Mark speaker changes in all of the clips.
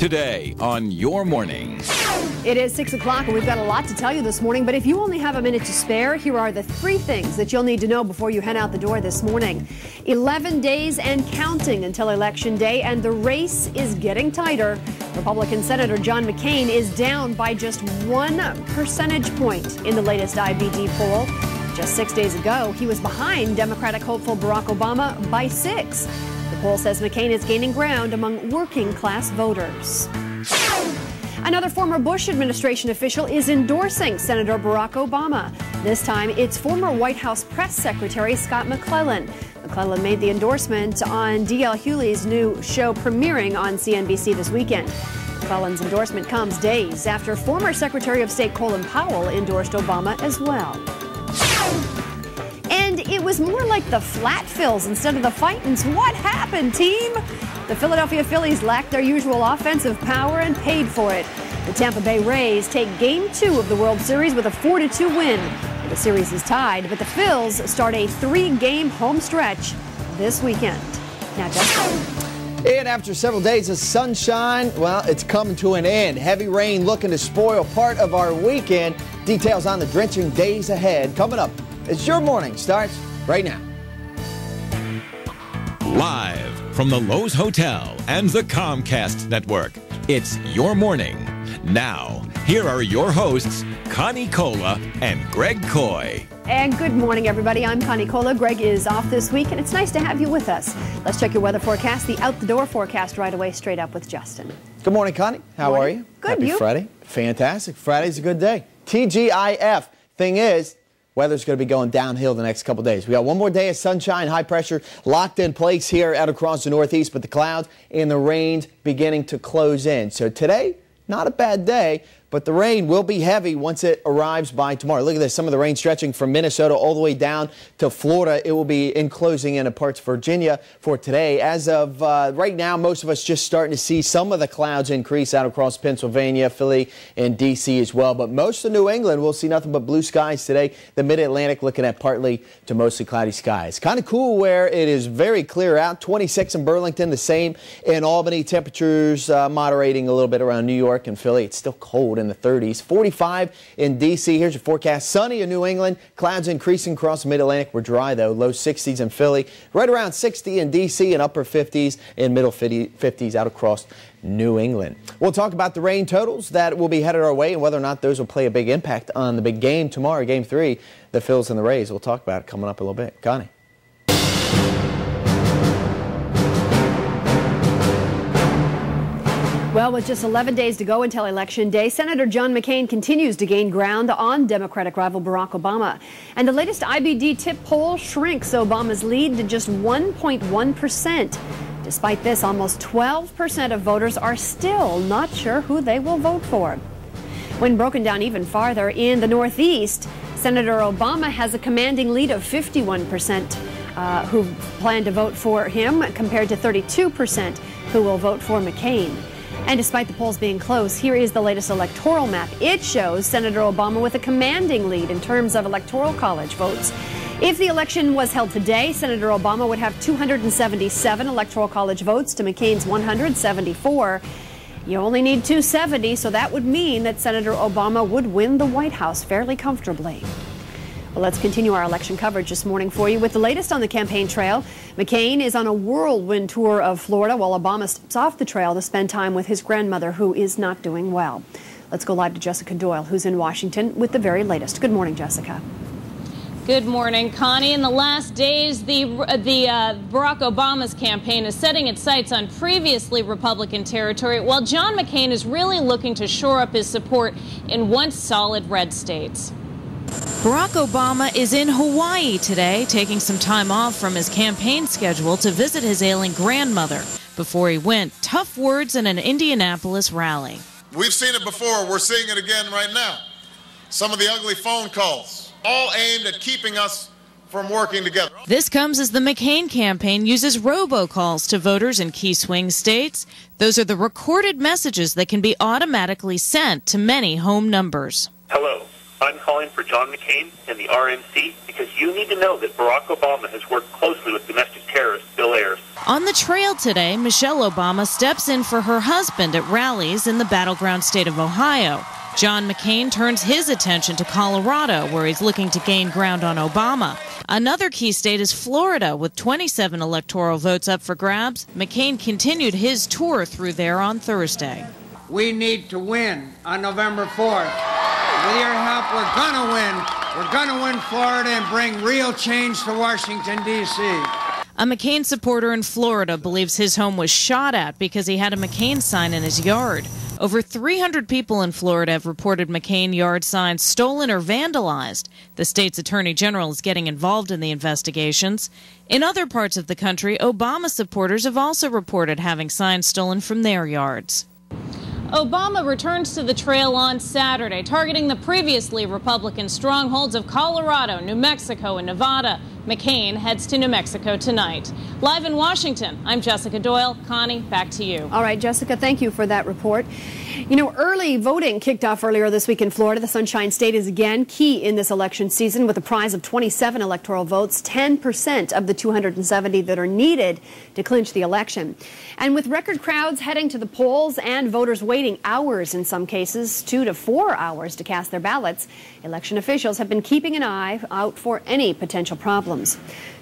Speaker 1: Today on Your Morning.
Speaker 2: It is 6 o'clock and we've got a lot to tell you this morning, but if you only have a minute to spare, here are the 3 things that you'll need to know before you head out the door this morning. 11 days and counting until Election Day, and the race is getting tighter. Republican Senator John McCain is down by just 1 percentage point in the latest IBD poll. Just 6 days ago, he was behind Democratic hopeful Barack Obama by 6. The poll says McCain is gaining ground among working-class voters. Another former Bush administration official is endorsing Senator Barack Obama. This time, it's former White House press secretary Scott McClellan. McClellan made the endorsement on D.L. Hewley's new show premiering on CNBC this weekend. McClellan's endorsement comes days after former Secretary of State Colin Powell endorsed Obama as well. And it was more like the flat fills instead of the fightins. What happened, team? The Philadelphia Phillies lacked their usual offensive power and paid for it. The Tampa Bay Rays take Game 2 of the World Series with a 4-2 win. The series is tied, but the Phils start a 3-game home stretch this weekend. Now, Justin.
Speaker 3: And after several days of sunshine, well, it's coming to an end. Heavy rain looking to spoil part of our weekend. Details on the drenching days ahead coming up as Your Morning starts right now.
Speaker 1: Live from the Lowe's Hotel and the Comcast Network, it's Your Morning. Now, here are your hosts, Connie Cola and Greg Coy.
Speaker 2: And good morning, everybody. I'm Connie Cola. Greg is off this week, and it's nice to have you with us. Let's check your weather forecast, the out-the-door forecast right away, straight up with Justin.
Speaker 3: Good morning, Connie. How are you?
Speaker 2: Good,
Speaker 3: Happy
Speaker 2: you?
Speaker 3: Friday. Fantastic. Friday's a good day. TGIF. Thing is, weather's going to be going downhill the next couple days. We got one more day of sunshine, high pressure locked in place here out across the Northeast, but the clouds and the rain's beginning to close in. So today, not a bad day, but the rain will be heavy once it arrives by tomorrow. Look at this. Some of the rain stretching from Minnesota all the way down to Florida. It will be enclosing into parts of Virginia for today. As of right now, most of us just starting to see some of the clouds increase out across Pennsylvania, Philly, and D.C. as well. But most of New England will see nothing but blue skies today. The Mid-Atlantic looking at partly to mostly cloudy skies. Kind of cool where it is very clear out. 26 in Burlington, the same in Albany. Temperatures moderating a little bit around New York and Philly. It's still cold in the 30s. 45 in D.C. Here's your forecast. Sunny in New England. Clouds increasing across the Mid-Atlantic. We're dry, though. Low 60s in Philly. Right around 60 in D.C. and upper 50s and middle 50s out across New England. We'll talk about the rain totals that will be headed our way and whether or not those will play a big impact on the big game tomorrow, Game 3, the Phils and the Rays. We'll talk about it coming up a little bit. Connie.
Speaker 2: Well, with just 11 days to go until Election Day, Senator John McCain continues to gain ground on Democratic rival Barack Obama. And the latest IBD tip poll shrinks Obama's lead to just 1.1%. Despite this, almost 12% of voters are still not sure who they will vote for. When broken down even farther, in the Northeast, Senator Obama has a commanding lead of 51% who plan to vote for him, compared to 32% who will vote for McCain. And despite the polls being close, here is the latest electoral map. It shows Senator Obama with a commanding lead in terms of electoral college votes. If the election was held today, Senator Obama would have 277 electoral college votes to McCain's 174. You only need 270, so that would mean that Senator Obama would win the White House fairly comfortably. Well, let's continue our election coverage this morning for you with the latest on the campaign trail. McCain is on a whirlwind tour of Florida while Obama steps off the trail to spend time with his grandmother, who is not doing well. Let's go live to Jessica Doyle, who's in Washington with the very latest. Good morning, Jessica.
Speaker 4: Good morning, Connie. In the last days, Barack Obama's campaign is setting its sights on previously Republican territory, while John McCain is really looking to shore up his support in once solid red states.
Speaker 5: Barack Obama is in Hawaii today, taking some time off from his campaign schedule to visit his ailing grandmother. Before he went, tough words in an Indianapolis rally.
Speaker 6: We've seen it before. We're seeing it again right now. Some of the ugly phone calls, all aimed at keeping us from working together.
Speaker 5: This comes as the McCain campaign uses robocalls to voters in key swing states. Those are the recorded messages that can be automatically sent to many home numbers.
Speaker 7: Hello. I'm calling for John McCain and the RNC because you need to know that Barack Obama has worked closely with domestic terrorist Bill Ayers.
Speaker 5: On the trail today, Michelle Obama steps in for her husband at rallies in the battleground state of Ohio. John McCain turns his attention to Colorado, where he's looking to gain ground on Obama. Another key state is Florida, with 27 electoral votes up for grabs. McCain continued his tour through there on Thursday.
Speaker 8: We need to win on November 4th. With your help, we're going to win. We're going to win Florida and bring real change to Washington, D.C.
Speaker 5: A McCain supporter in Florida believes his home was shot at because he had a McCain sign in his yard. Over 300 people in Florida have reported McCain yard signs stolen or vandalized. The state's attorney general is getting involved in the investigations. In other parts of the country, Obama supporters have also reported having signs stolen from their yards.
Speaker 4: Obama returns to the trail on Saturday, targeting the previously Republican strongholds of Colorado, New Mexico, and Nevada. McCain heads to New Mexico tonight. Live in Washington, I'm Jessica Doyle. Connie, back to you.
Speaker 2: All right, Jessica, thank you for that report. You know, early voting kicked off earlier this week in Florida. The Sunshine State is again key in this election season with a prize of 27 electoral votes, 10% of the 270 that are needed to clinch the election. And with record crowds heading to the polls and voters waiting hours in some cases, 2 to 4 hours to cast their ballots, election officials have been keeping an eye out for any potential problems.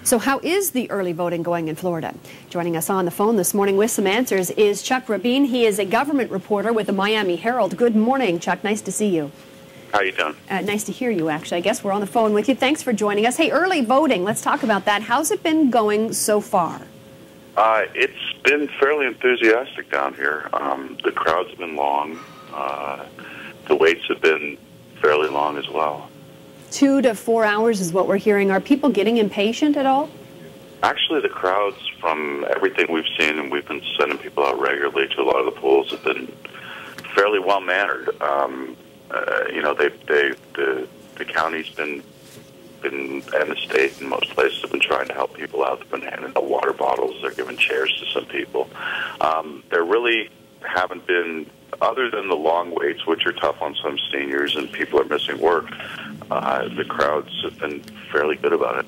Speaker 2: So how is the early voting going in Florida? Joining us on the phone this morning with some answers is Chuck Rabin. He is a government reporter with the Miami Herald. Good morning, Chuck. Nice to see you.
Speaker 7: How you doing?
Speaker 2: Nice to hear you, actually. I guess we're on the phone with you. Thanks for joining us. Hey, early voting, let's talk about that. How's it been going so far?
Speaker 9: It's been fairly enthusiastic down here. The crowds have been long. The waits have been fairly long as well.
Speaker 2: 2 to 4 hours is what we're hearing. Are people getting impatient at all?
Speaker 9: Actually, the crowds, from everything we've seen, and we've been sending people out regularly to a lot of the polls, have been fairly well mannered. You know, the county's been and the state in most places have been trying to help people out. They've been handing out water bottles. They're giving chairs to some people. There really haven't been, other than the long waits, which are tough on some seniors and people are missing work, the crowds have been fairly good about it.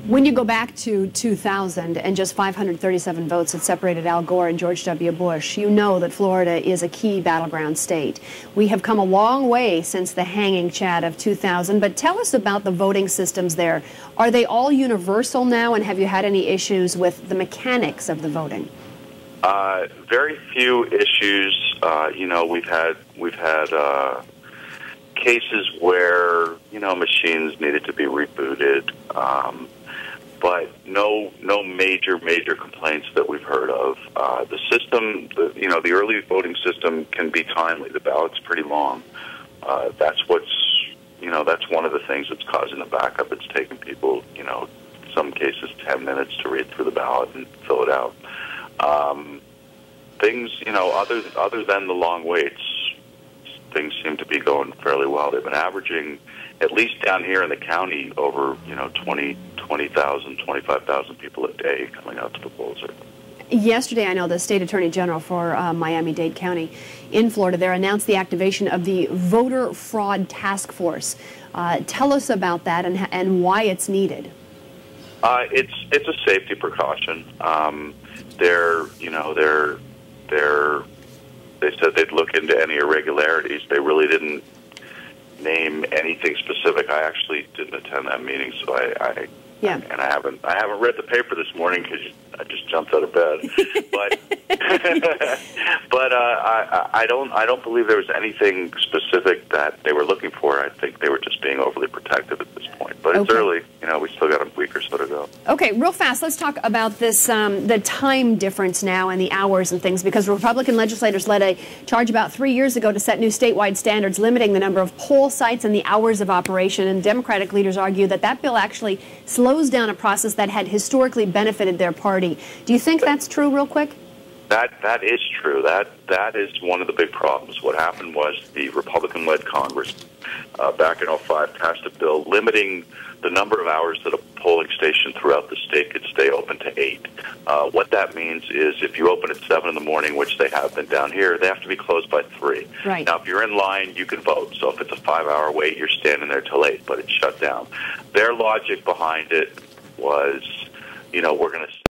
Speaker 2: When you go back to 2000 and just 537 votes that separated Al Gore and George W. Bush, you know that Florida is a key battleground state. We have come a long way since the hanging chad of 2000, but tell us about the voting systems there. Are they all universal now, and have you had any issues with the mechanics of the voting?
Speaker 9: Very few issues. You know, we've had cases where, you know, machines needed to be rebooted, but no major complaints that we've heard of. The system, you know, the early voting system can be timely. The ballot's pretty long. That's one of the things that's causing the backup. It's taking people, you know, in some cases 10 minutes to read through the ballot and fill it out. Things, you know, other than the long waits, things seem to be going fairly well. They've been averaging, at least down here in the county, over, you know, 20,000, 25,000 people a day coming out to the polls.
Speaker 2: Yesterday, I know the state attorney general for Miami-Dade County in Florida there announced the activation of the Voter Fraud Task Force. Tell us about that and why it's needed.
Speaker 9: It's a safety precaution. They said they'd look into any irregularities. They really didn't name anything specific. I actually didn't attend that meeting, so I haven't read the paper this morning because I just jumped out of bed. But I don't believe there was anything specific that they were looking for. I think they were just being overly protective at this point. But it's early. You know, we still got a week or so to go.
Speaker 2: Okay, real fast, let's talk about this, the time difference now and the hours and things, because Republican legislators led a charge about 3 years ago to set new statewide standards limiting the number of poll sites and the hours of operation. And Democratic leaders argue that that bill actually slows down a process that had historically benefited their party. Do you think that's true, real quick?
Speaker 9: That is true. That is one of the big problems. What happened was the Republican-led Congress back in 2005 passed a bill limiting the number of hours that a polling station throughout the state could stay open to 8. What that means is if you open at 7 in the morning, which they have been down here, they have to be closed by 3.
Speaker 2: Right.
Speaker 9: Now, if you're in line, you can vote. So if it's a 5-hour wait, you're standing there till 8, but it's shut down. Their logic behind it was, you know, we're going to